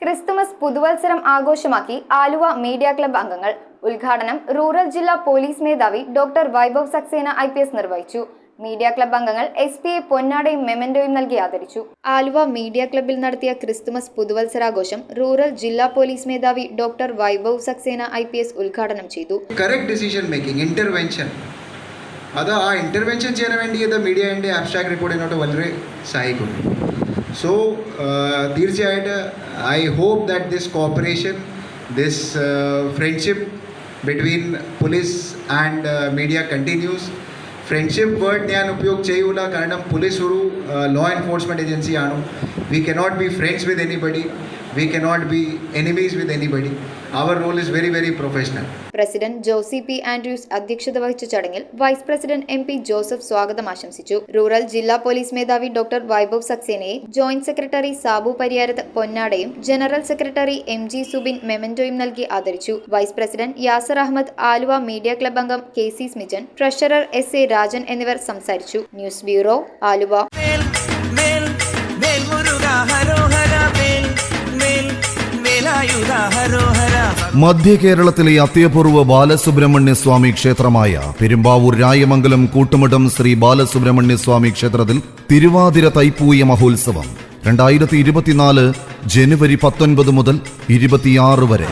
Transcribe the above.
Christmas പുതുവത്സരം ആഘോഷമാക്കി Aluva media club അംഗങ്ങൾ. ഉദ്ഘാടനം rural ജില്ലാ പോലീസ് മേധാവി ഡോക്ടർ വൈഭവ് സക്സേന IPS നിർവഹിച്ചു. മീഡിയ ക്ലബ്ബ് അംഗങ്ങൾ SPA പൊന്നാടയും മെമന്റോയും നൽകി ആദരിച്ചു. ആലുവ മീഡിയ ക്ലബ്ബിൽ നടത്തിയ ക്രിസ്തുമസ് പുതുവത്സരാഘോഷം റൂറൽ ജില്ലാ പോലീസ് മേധാവി ഡോക്ടർ വൈഭവ് സക്സേന IPS ഉദ്ഘാടനം ചെയ്തു. കറക്റ്റ് ഡിസിഷൻ മേക്കിംഗ്, ഇന്റർവെൻഷൻ, അത് ആ ഇന്റർവെൻഷൻ ചെയ്യാൻ വേണ്ടി മീഡിയയുടെ ആബ്സ്ട്രാക്ട് റിപ്പോർട്ടിനോട്ട് വളരെ സഹായിക്കും. So, തീർച്ചയായിട്ടും I hope that this cooperation, this friendship between police and media continues. Friendship word ഞാൻ ഉപയോഗം ചെയ്യൂല, കാരണം പോലീസ് ഒരു law enforcement agency ആണ്. We cannot be friends with anybody. We cannot be enemies with anybody. Our role is very, very professional. President Josy P. Andrews അധ്യക്ഷത വഹിച്ച ചടങ്ങിൽ vice president MP Joseph സ്വാഗതം ആശംസിച്ചു. റൂറൽ ജില്ലാ പോലീസ് മേധാവി doctor Vaibhav സക്സേനയെ, joint secretary Sabu Pariyarath പൊന്നാടയും ജനറൽ സെക്രട്ടറി MG സുബിൻ മെമന്റോയും നൽകി ആദരിച്ചു. Vice president Yasar Ahammed, Aluva media club അംഗം KC Smijan, treasurer SA Rajan എന്നിവർ സംസാരിച്ചു. News bureau, Aluva. മധ്യ കേരളത്തിലെ അത്യപൂർവ ബാലസുബ്രഹ്മണ്യ സ്വാമി ക്ഷേത്രമായ പെരുമ്പാവൂർ രായമംഗലം കൂട്ടുമഠം ശ്രീ ബാലസുബ്രഹ്മണ്യ സ്വാമി ക്ഷേത്രത്തിൽ തിരുവാതിര തൈപ്പൂയ മഹോത്സവം 2024 ജനുവരി 19 മുതൽ 26 വരെ.